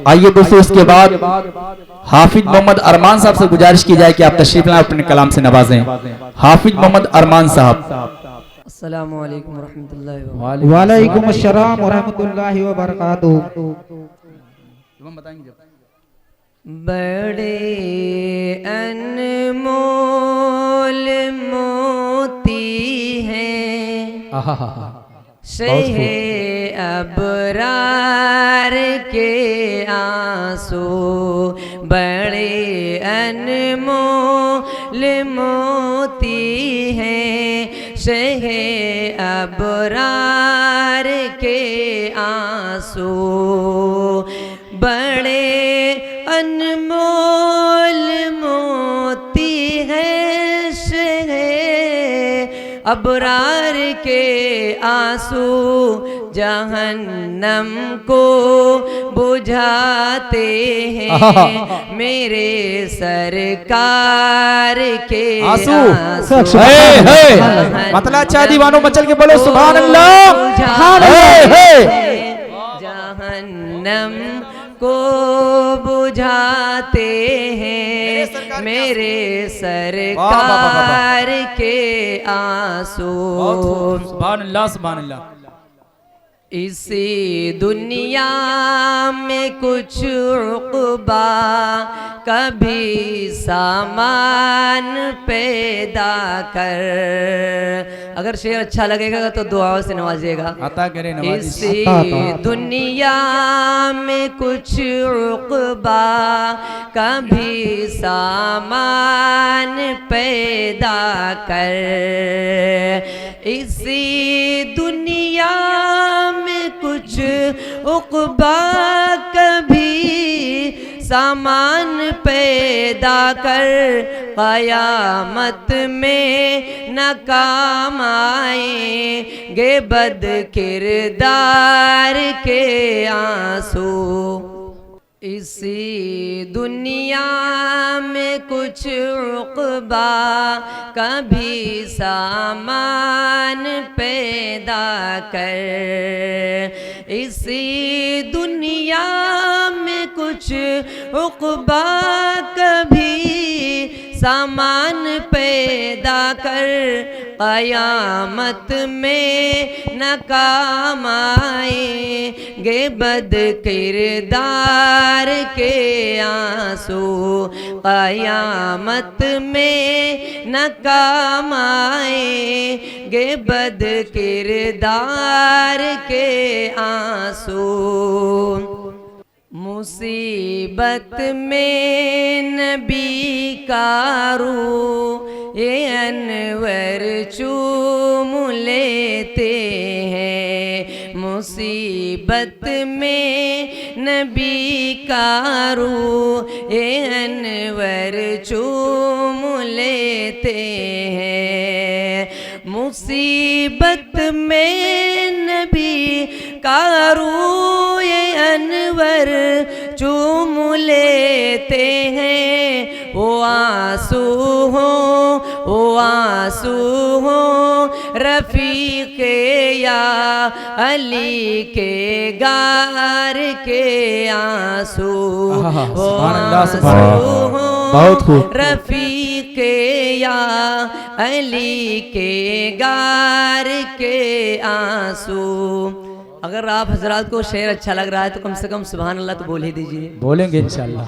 आइए दोस्तों, इसके बाद हाफिज मोहम्मद अरमान साहब से गुजारिश की जाए कि आप तशरीफ लाएं, अपने कलाम से नवाजें। हाफिज मोहम्मद अरमान साहब। अस्सलामु अलैकुम रहमतुल्लाहि व वालेकुम अस्सलाम व रहमतुल्लाहि व बरकातुहू। बड़े अनमोल मोती हैं शहे अबरार के आंसू, बड़े अनमोल मोती हैं शहे अबरार के आंसू, बड़े अनमोल मोती हैं शहे अबरार के आंसू, जहन्नम को बुझाते हैं मेरे सरकार के आंसू। मतलब अच्छा दीवानों मचल के बोलो सुभान अल्लाह। जहन्नम को बुझाते हैं मेरे सरकार के आंसू। सुभान अल्लाह सुभान अल्लाह। इसी दुनिया में कुछ उक़बा कभी सामान पैदा कर। अगर शेर अच्छा लगेगा तो दुआओं से नवाजिएगा। अता करे नवाज़िश। इसी दुनिया में कुछ उक़बा कभी सामान पैदा कर, इसी दुनिया में कुछ उक़बा कभी सामान पैदा कर, क़यामत में न काम आएंगे बद किरदार के आंसू। इसी दुनिया में कुछ उक़बा कभी सामान पैदा कर, इसी दुनिया में कुछ उक़बा कभी सामान पैदा कर, क़यामत में न काम आएंगे बद किरदार के आंसू, क़यामत में न काम आएंगे बद किरदार के आंसू। मुसीबत में नबी का रूह ये अनवर चूम लेते हैं, मुसीबत में नबी का रूह ये अनवर चूम लेते हैं, मुसीबत में नबी का रूह ये अनवर चूम लेते हैं। वो आंसू हो रफ़ीक़े या अली के गार के आंसू, वो आंसू हो रफ़ीक़े या अली के गार के आंसू। अगर आप हजरात को शेर अच्छा लग रहा है तो कम से कम सुभान अल्लाह तो बोल ही दीजिए। बोलेंगे इंशाअल्लाह।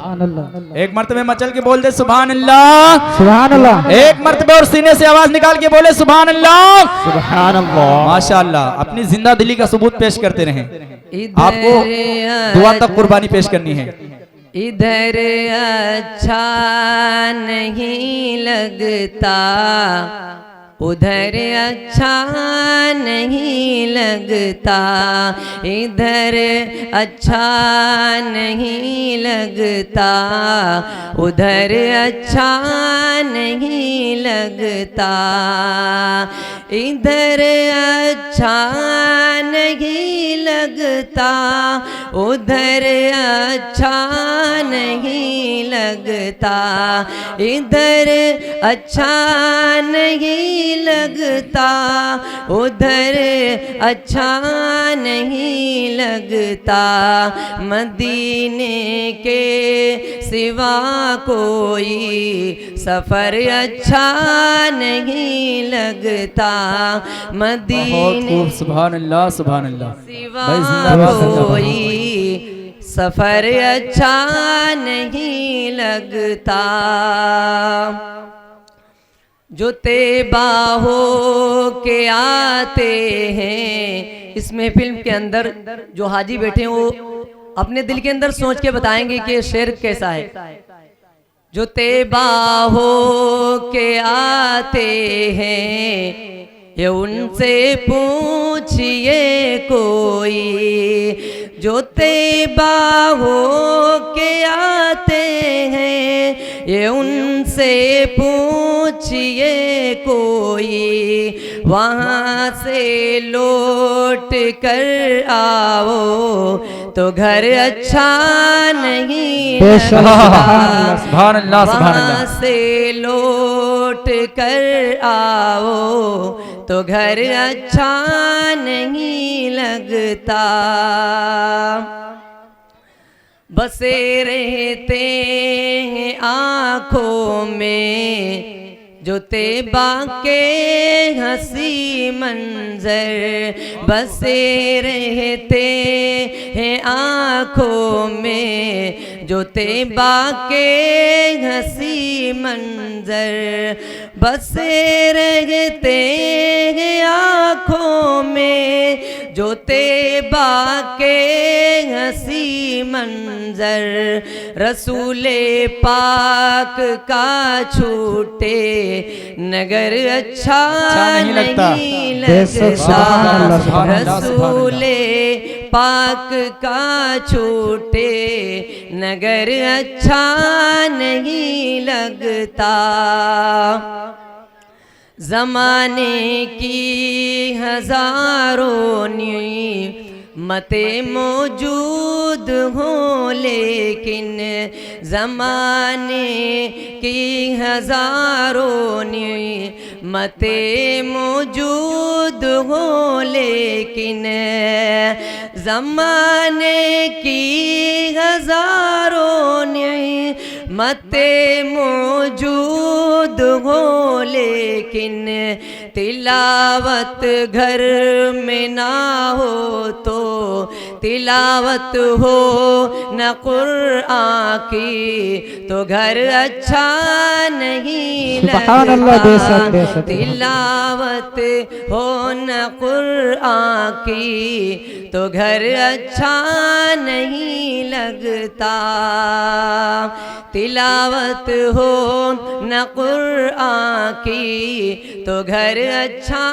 एक मर्तबे मचल के बोल दे सुभान अल्लाह सुभान अल्लाह। एक मर्तबे और सीने से आवाज निकाल के बोले सुभान अल्लाह सुभान अल्लाह। माशाअल्लाह, अपनी जिंदा दिली का सबूत पेश करते रहें। आपको दुआ तक कुर्बानी पेश करनी है। इधर अच्छा नहीं लगता उधर अच्छा नहीं लगता, इधर अच्छा नहीं लगता उधर अच्छा नहीं लगता, इधर अच्छा नहीं लगता उधर अच्छा नहीं लगता, इधर अच्छा नहीं लगता, उधर अच्छा नहीं लगता, मदीने के सिवा कोई सफर अच्छा नहीं लगता, बहुत मदीने खूब, सुभान अल्लाह सुभान अल्लाह। सिवा भाई जिंदाबाद कोई सफर अच्छा नहीं लगता। जो तैबा हो के आते हैं, इस महफिल के अंदर जो हाजी बैठे हैं वो अपने दिल के अंदर सोच के बताएंगे कि ये शेर कैसा है। जो तैबा हो के आते हैं, ये उनसे पूछिए कोई, जो तैबा हो के आते हैं, ये उनसे पूछिए कोई, वहाँ से लौट कर आओ तो घर अच्छा नहीं लगता, सुभान अल्लाह सुभान वहाँ अल्लाह। से लौट कर आओ तो घर अच्छा नहीं लगता। बसे रहते हैं आँखों में जो तैबा के हंसी मंजर, बसे रहते हैं आँखों में जो तैबा के हंसी मंजर, बसे रहते हैं आँखों में जो तैबा के हंसी मंजर, रसूले पाक का छूटे नगर अच्छा नहीं लगता, रसूले पाक का छूटे नगर अच्छा नहीं लगता। ज़माने की हजारों मते मौजूद हो, लेकिन ज़माने की हजारों मते मौजूद हो, लेकिन ज़माने की हजारों मते मौजूद हो, लेकिन तिलावत घर में ना हो तो तिलावत हो न कुरान की तो घर अच्छा नहीं लगता, तिलावत हो न कुरान की तो घर अच्छा नहीं लगता, तिलावत हो न कुरान की तो घर अच्छा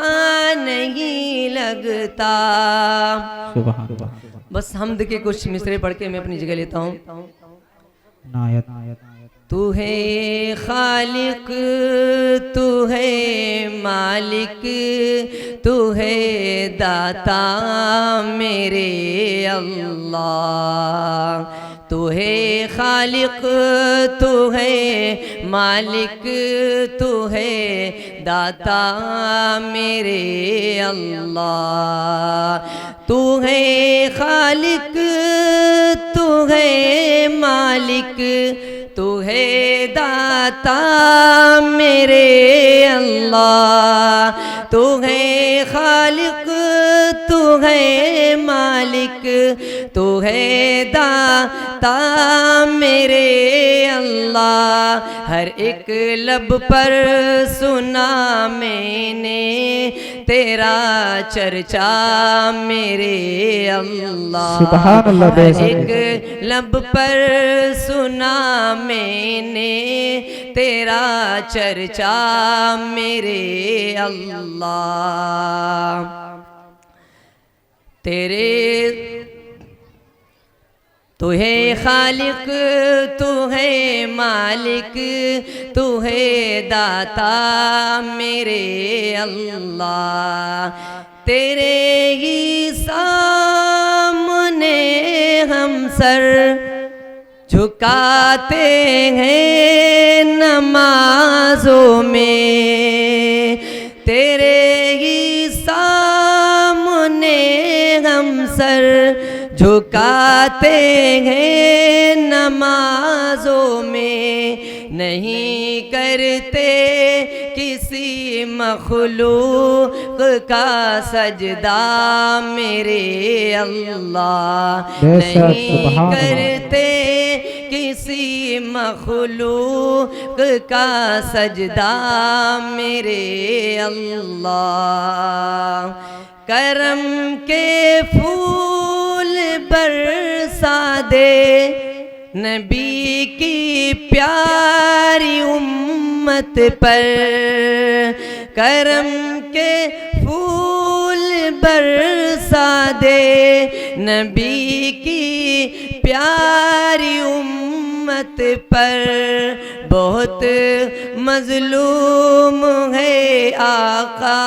नहीं लगता। बस हमद के कुछ मिसरे पढ़ के मैं अपनी जगह लेता हूँ। तू है खालिक, तू है मालिक, तू है दाता मेरे अल्लाह, तू है खालिक, तू है मालिक, तू है दाता मेरे अल्लाह, तू है खालिक, तू है मालिक, तू है दाता मेरे अल्लाह, तू है खालिक, तू है मालिक, तू है दाता मेरे अल्लाह। हर एक लब पर सुना मैंने तेरा चर्चा मेरे अल्लाह, सुभान अल्लाह। हर एक लब पर सुना मैंने तेरा चर्चा मेरे अल्लाह, तेरे तू है खालिक, तू है मालिक, तू है दाता मेरे अल्लाह, तेरे ही सामने हम सर झुकाते हैं नमाजों में, तेरे ही सामने हम सर झुकाते हैं नमाजों में, नहीं करते किसी मखलूक का सजदा मेरे अल्लाह, नहीं करते किसी मखलूक का सजदा मेरे अल्लाह। करम के फूल बरसा दे नबी की प्यारी उम्मत पर, करम के फूल बरसा दे नबी की प्यारी उम्मत पर। बहुत मजलूम है आका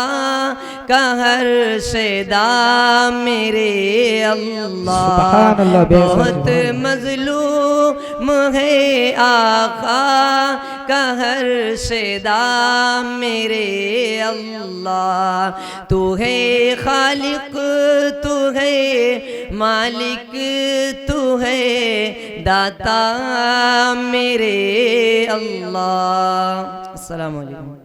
का हर शैदा मेरे अल्लाह, बहुत मजलूम है आका का हर शैदा मेरे अल्लाह। तू है खालिक, तू है मालिक, तू है दाता मेरे अल्लाह। अस्सलामु अलैकुम।